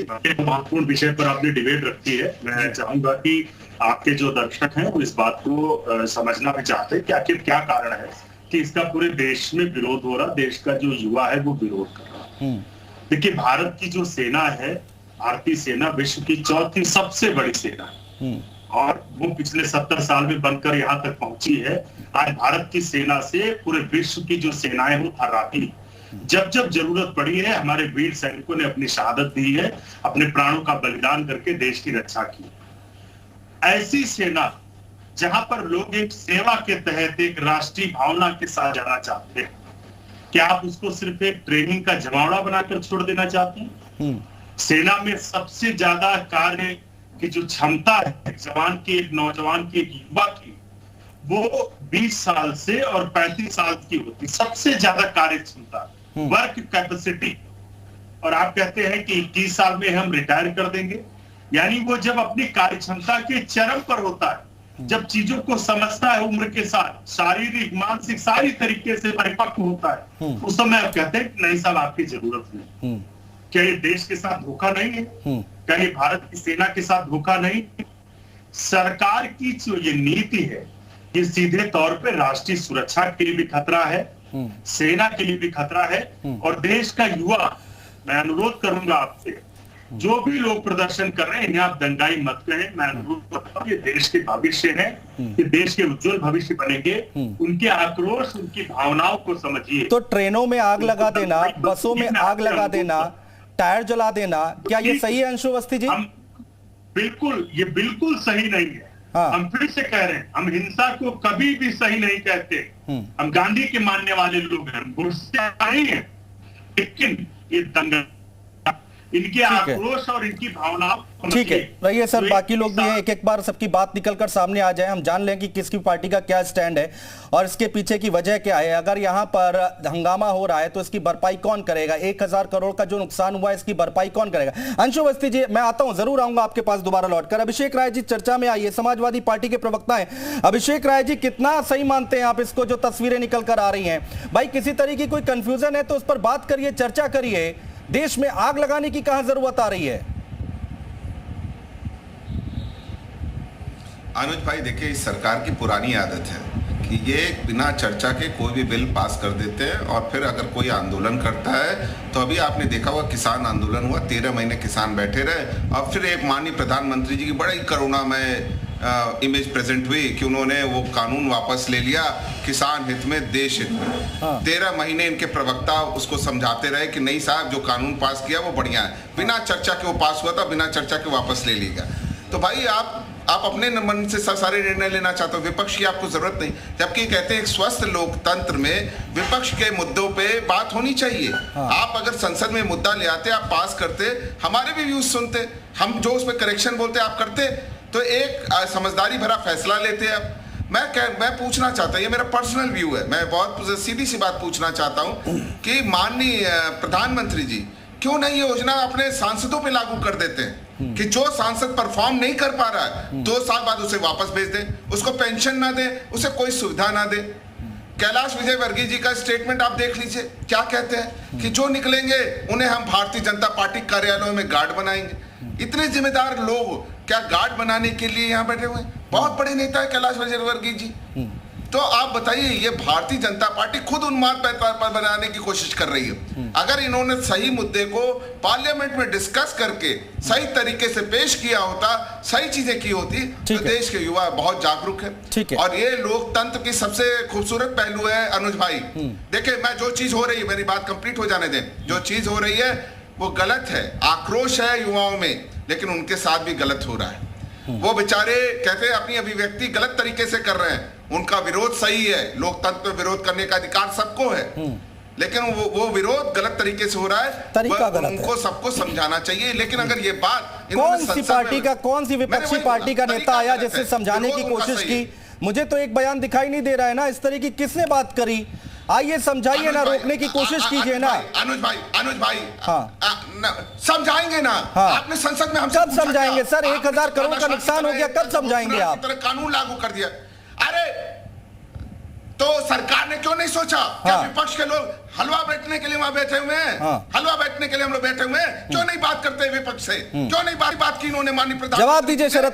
महत्वपूर्ण विषय पर आपने डिबेट रखी है। मैं चाहूंगा कि आपके जो दर्शक हैं वो इस बात को समझना भी चाहते हैं कि आखिर क्या कारण है कि इसका पूरे देश में विरोध हो रहा, देश का जो युवा है वो विरोध कर रहा है। देखिए, भारत की जो सेना है, भारतीय सेना विश्व की चौथी सबसे बड़ी सेना है और वो पिछले 70 साल में बनकर यहाँ तक पहुंची है। आज भारत की सेना से पूरे विश्व की जो सेनाएं वो थर्राती, जब जब जरूरत पड़ी है हमारे वीर सैनिकों ने अपनी शहादत दी है, अपने प्राणों का बलिदान करके देश की रक्षा की। ऐसी सेना जहां पर लोग एक सेवा के तहत एक राष्ट्रीय भावना के साथ जाना चाहते हैं, क्या आप उसको सिर्फ एक ट्रेनिंग का जमावड़ा बनाकर छोड़ देना चाहते हैं? सेना में सबसे ज्यादा कार्य की जो क्षमता है जवान की, एक नौजवान की, एक युवा की, वो 20 साल से और 35 साल की होती, सबसे ज्यादा कार्य क्षमता, वर्क कैपेसिटी। और आप कहते हैं कि 21 साल में हम रिटायर कर देंगे, यानी वो जब अपनी कार्य क्षमता के चरम पर होता है, जब चीजों को समझता है उम्र के साथ, शारीरिक मानसिक सारी तरीके से परिपक्व होता है, उस समय आप कहते हैं कि नहीं साहब आपकी जरूरत नहीं। क्या ये देश के साथ धोखा नहीं है? क्या ये भारत की सेना के साथ धोखा नहीं? सरकार की जो ये नीति है ये सीधे तौर पे राष्ट्रीय सुरक्षा के लिए भी खतरा है, सेना के लिए भी खतरा है। और देश का युवा, मैं अनुरोध करूंगा आपसे, जो भी लोग प्रदर्शन कर रहे हैं इन्हें आप दंगाई मत कहें। मैं अनुरोध करता हूं, ये देश के भविष्य है, ये देश के उज्जवल भविष्य बनेंगे। उनके आक्रोश, उनकी भावनाओं को समझिए। तो ट्रेनों में आग लगा देना, बसों में आग लगा देना, टायर जला देना, क्या ये सही है अंशु अवस्थी जी? बिल्कुल, ये बिल्कुल सही नहीं है। हम फिर से कह रहे हैं, हम हिंसा को कभी भी सही नहीं कहते। हम गांधी के मानने वाले लोग हैं, गुस्सा नहीं है, लेकिन ये दंगा, इनके आक्रोश और इनकी भावनाओं। ठीक है, रहिए सर, बाकी लोग भी हैं, एक एक बार सबकी बात निकलकर सामने आ जाए, हम जान लें कि किसकी पार्टी का क्या स्टैंड है और इसके पीछे की वजह क्या है। अगर यहाँ पर हंगामा हो रहा है तो इसकी भरपाई कौन करेगा? 1000 करोड़ का जो नुकसान हुआ है इसकी भरपाई कौन करेगा? अंशु अवस्थी जी, मैं आता हूं, जरूर आऊंगा आपके पास दोबारा लौटकर। अभिषेक राय जी चर्चा में आइए, समाजवादी पार्टी के प्रवक्ता हैं। अभिषेक राय जी, कितना सही मानते हैं आप इसको, जो तस्वीरें निकल कर आ रही हैं? भाई किसी तरह की कोई कंफ्यूजन है तो उस पर बात करिए, चर्चा करिए। देश में आग लगाने की कहां जरूरत आ रही है? अनुज भाई, देखिए, इस सरकार की पुरानी आदत है कि ये बिना चर्चा के कोई भी बिल पास कर देते हैं और फिर अगर कोई आंदोलन करता है तो अभी आपने देखा हुआ किसान आंदोलन हुआ, 13 महीने किसान बैठे रहे और फिर एक माननीय प्रधानमंत्री जी की बड़ी करुणामय इमेज प्रेजेंट हुई कि उन्होंने वो कानून वापस ले लिया, किसान हित में, देश हित में। 13 महीने इनके प्रवक्ता उसको समझाते रहे कि नहीं साहब, जो कानून पास किया वो बढ़िया है, बिना चर्चा के वो पास हुआ था, बिना चर्चा के वापस ले लिया। तो भाई आप अपने मन से सारे निर्णय लेना चाहते हो, विपक्ष की आपको जरूरत नहीं। जबकि कहते हैं एक स्वस्थ लोकतंत्र में विपक्ष के मुद्दों पे बात होनी चाहिए। आप अगर संसद में मुद्दा ले आते, आप पास करते, हमारे भी व्यूज सुनते, हम जो उसमें करेक्शन बोलते आप करते, तो एक समझदारी भरा फैसला लेते हैं। मैं पूछना चाहता हूँ, ये मेरा पर्सनल व्यू है, मैं बहुत सीधी सी बात पूछना चाहता हूँ कि माननीय प्रधानमंत्री जी क्यों नहीं ये योजना अपने सांसदों पे लागू कर देते हैं कि जो सांसद परफॉर्म नहीं कर पा रहा है 2 साल बाद उसे वापस भेज दें, उसको पेंशन ना दे, उसे कोई सुविधा ना दे। कैलाश विजयवर्गीय जी का स्टेटमेंट आप देख लीजिए, क्या कहते हैं कि जो निकलेंगे उन्हें हम भारतीय जनता पार्टी कार्यालयों में गार्ड बनाएंगे। इतने जिम्मेदार लोग क्या गार्ड बनाने के लिए यहाँ बैठे हुए? बहुत बड़े नेता है कैलाश विजयवर्गीय जी। तो आप बताइए, ये भारतीय जनता पार्टी खुद उन्माद पर बनाने की कोशिश कर रही है। अगर इन्होंने सही मुद्दे को पार्लियामेंट में डिस्कस करके सही तरीके से पेश किया होता, सही चीजें की होती, तो देश के युवा बहुत जागरूक है। और ये लोकतंत्र की सबसे खूबसूरत पहलू है अनुज भाई। देखिए, मैं जो चीज हो रही है, मेरी बात कंप्लीट हो जाने दें, जो चीज हो रही है वो गलत है, आक्रोश है युवाओं में, लेकिन उनके साथ भी गलत हो रहा है। वो बेचारे कहते हैं अपनी अभिव्यक्ति गलत तरीके से कर रहे हैं, उनका विरोध सही है, लोकतंत्र में विरोध करने का अधिकार सबको है, लेकिन वो विरोध गलत तरीके से हो रहा है, तरीका गलत उनको है। सबको समझाना चाहिए। लेकिन अगर ये बात कौन सी विपक्षी पार्टी का नेता आया जिससे समझाने की कोशिश की? मुझे तो एक बयान दिखाई नहीं दे रहा है ना, इस तरह की किसने बात करी? आइए समझाइए ना, रोकने की कोशिश कीजिए ना। अनुज भाई, समझाएंगे ना? आपने संसद में हमसे कब समझाएंगे सर? 1000 करोड़ का नुकसान हो गया, कब समझाएंगे आप? कानून लागू कर दिया। अरे तो सरकार ने क्यों नहीं सोचा? क्या विपक्ष के लोग हलवा बैठने के लिए वहां बैठे हुए हैं? हलवा बैठने के लिए हम लोग बैठे हुए हैं, क्यों नहीं बात करते विपक्ष से? क्यों नहीं बात की इन्होंने माननीय प्रधानमंत्री? जवाब दीजिए शरद